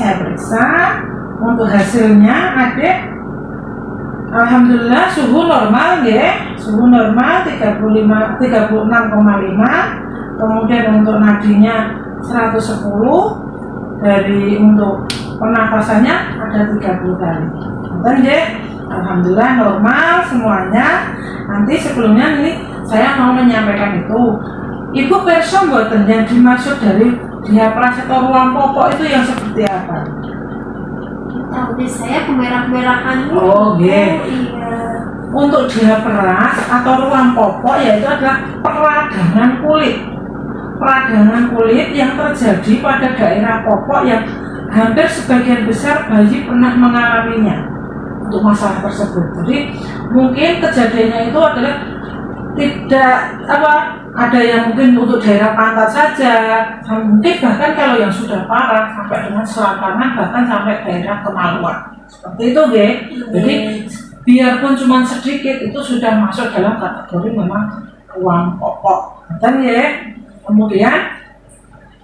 saya periksa. Untuk hasilnya adik, alhamdulillah suhu normal ya, suhu normal 36,5. Kemudian untuk nadinya 110, dari untuk pernapasannya ada 30 kali. Dan ya, alhamdulillah normal semuanya. Nanti sebelumnya ini saya mau menyampaikan itu, Ibu perso mboten yang dimaksud dari diaplas atau ruang popok itu yang seperti apa? Tahu deh saya kemerah-merahan. Oh, iya. Untuk diaplas atau ruang popok yaitu adalah peradangan kulit. Peradangan kulit yang terjadi pada daerah popok yang hampir sebagian besar bayi pernah mengalaminya untuk masalah tersebut. Jadi mungkin kejadiannya itu adalah tidak ada yang mungkin untuk daerah pantat saja, mungkin bahkan kalau yang sudah parah sampai dengan selangkangan, bahkan sampai daerah kemaluan seperti itu deh. Jadi biarpun cuma sedikit itu sudah masuk dalam kategori memang ruang popok. Dan ya, kemudian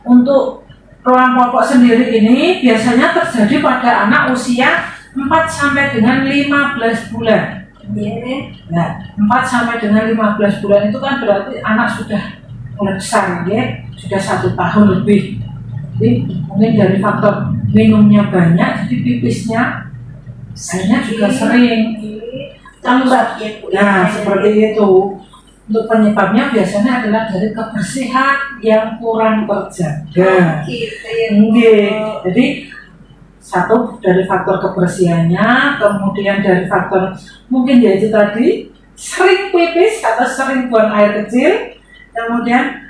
untuk ruang popok sendiri ini biasanya terjadi pada anak usia 4 sampai dengan 15 bulan. Nah, 4 sampai dengan 15 bulan itu kan berarti anak sudah mulai besar ya, sudah 1 tahun lebih. Jadi mungkin dari faktor minumnya banyak, jadi pipisnya airnya juga sering tambah ya. Nah, seperti itu. Untuk penyebabnya biasanya adalah dari kebersihan yang kurang terjaga. Jadi satu dari faktor kebersihannya, kemudian dari faktor mungkin yaitu tadi sering pipis atau sering buang air kecil, kemudian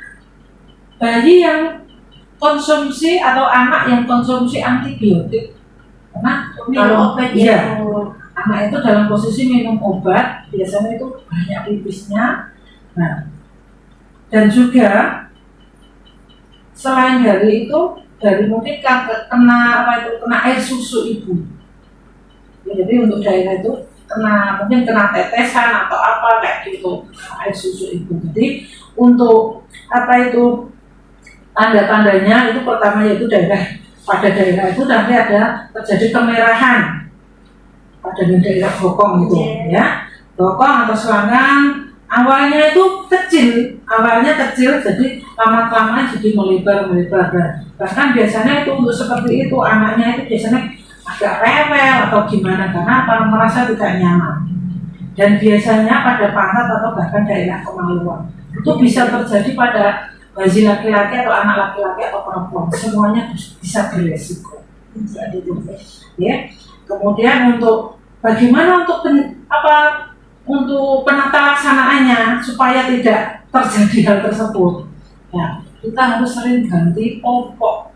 bayi yang konsumsi atau anak yang konsumsi antibiotik, karena kalau anak itu dalam posisi minum obat biasanya itu banyak pipisnya. Nah, dan juga selain dari itu, dari mungkin kena air susu ibu. Ya, jadi untuk daerah itu mungkin kena tetesan atau apa kayak gitu, air susu ibu. Jadi untuk tanda-tandanya itu pertama yaitu pada daerah itu nanti ada terjadi kemerahan pada daerah bokong itu ya, bokong atau selangkang. Awalnya itu kecil, jadi lama-lama jadi melebar. Bahkan biasanya itu untuk seperti itu anaknya itu biasanya agak rewel atau gimana karena merasa tidak nyaman. Dan biasanya pada pantat atau bahkan daerah kemaluan itu bisa terjadi pada bayi laki-laki atau anak laki-laki atau perempuan, semuanya bisa beresiko. Ya. Kemudian untuk bagaimana untuk penata laksanaannya supaya tidak terjadi hal tersebut, ya, kita harus sering ganti popok.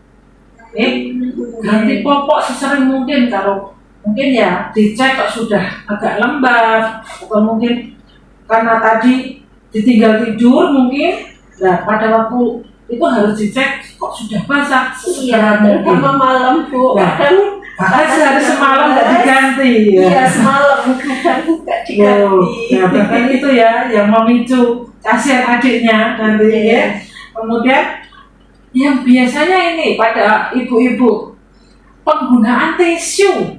Ganti popok sesering mungkin. Kalau mungkin ya dicek kok sudah agak lembab atau mungkin karena tadi ditinggal tidur mungkin. Nah, pada waktu itu harus dicek kok sudah basah. Terutama malam Bu. Bahkan sehari semalam nggak diganti. Iya, semalam kadang nggak diganti. Nah, bahkan itu ya yang memicu kasihan adiknya nanti ya. Kemudian yang biasanya ini pada ibu-ibu penggunaan tisu.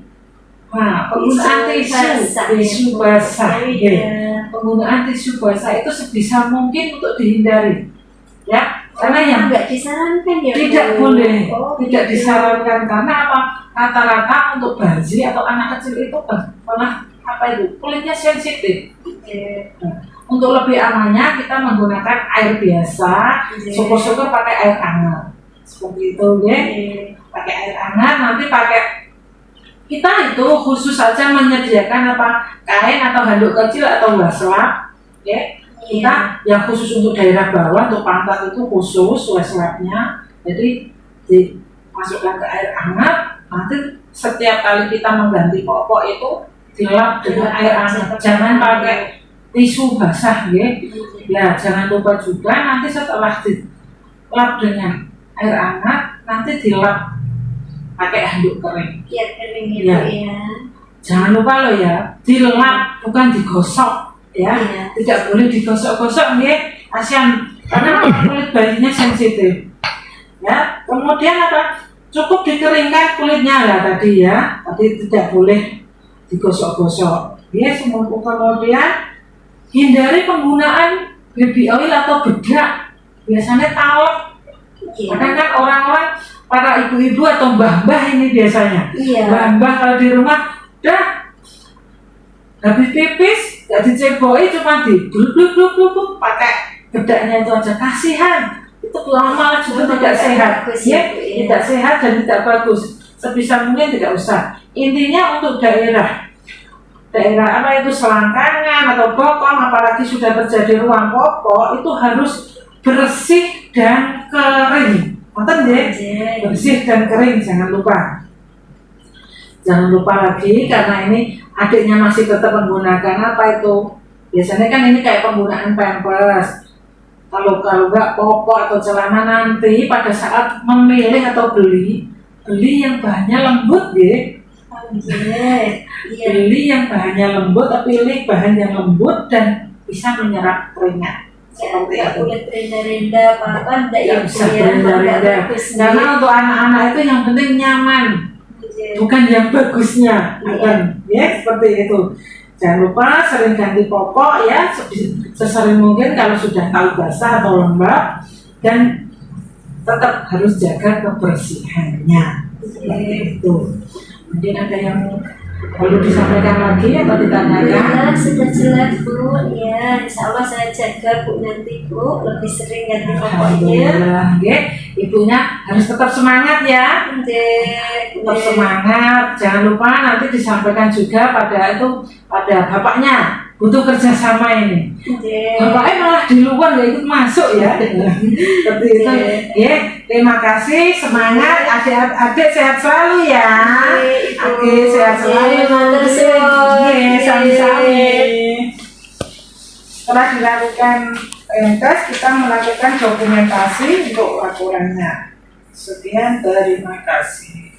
Nah, penggunaan tisu basah. Penggunaan tisu basah itu sebisa mungkin untuk dihindari. Ya, karena yang nggak disarankan ya. Tidak boleh, tidak disarankan karena apa? Rata-rata untuk bayi atau anak kecil itu kulitnya sensitif. Nah, untuk lebih amannya kita menggunakan air biasa, syukur-syukur pakai air hangat. Seperti itu ya. Pakai air hangat, nanti kita itu khusus saja menyediakan kain atau handuk kecil atau wastafel, ya. Kita yang khusus untuk daerah bawah, untuk pantat itu khusus wastafnya. Jadi dimasukkan ke air hangat. Nanti setiap kali kita mengganti popok itu dilap dengan air hangat. Jangan pakai tisu basah, ya. Ya, jangan lupa juga nanti setelah dilap dengan air hangat, nanti dilap pakai handuk kering. Biar kering ya. Jangan lupa loh ya, dilap bukan digosok ya. Tidak boleh digosok-gosok nih, kasihan karena kulit bayinya sensitif. Ya, kemudian cukup dikeringkan kulitnya lah tadi ya. Tadi tidak boleh digosok-gosok. Ya, kemudian hindari penggunaan baby oil atau bedak. Biasanya talek. Iya. Kadang kan orang-orang para ibu-ibu atau mbah-mbah ini biasanya. Iya. Mbah-mbah kalau di rumah dah habis pipis gak diceboi, cuma dibluk pakai bedaknya itu aja. Kasihan, itu lama juga tidak sehat ya, tidak sehat dan tidak bagus. Sebisa mungkin tidak usah. Intinya untuk daerah apa itu selangkangan atau bokong, apalagi sudah terjadi ruang popok, itu harus bersih dan kering. Nonton ya, bersih dan kering, jangan lupa. Jangan lupa lagi, karena ini adiknya masih tetap menggunakan apa itu? Biasanya kan ini kayak penggunaan pampers. Kalau nggak popok atau celana, nanti pada saat memilih atau beli yang bahannya lembut ya. Beli yang bahannya lembut, pilih bahan yang lembut dan bisa menyerap keringat. Seperti itu. Kulit renda-renda apa enggak Yang bisa renda-renda. Karena untuk anak-anak itu yang penting nyaman. Bukan yang bagusnya, ya seperti itu. Jangan lupa sering ganti popok ya, sesering mungkin kalau sudah tahu basah atau lembab, dan tetap harus jaga kebersihannya. Seperti itu. Mungkin ada yang perlu disampaikan lagi atau ditanyakan? Ya, sudah jelas Bu. Ya, insya Allah saya jaga Bu nanti Bu, lebih sering ganti popoknya. Alhamdulillah, ibunya harus tetap semangat ya. Tetap semangat. Jangan lupa nanti disampaikan juga pada bapaknya, butuh kerjasama ini. Bapaknya malah di luar nggak ikut masuk ya. Seperti itu. Terima kasih, semangat, adik sehat selalu ya. Oke, sehat selalu. Sami-sami. Setelah dilakukan tes, kita melakukan dokumentasi untuk laporannya. Sekian, terima kasih.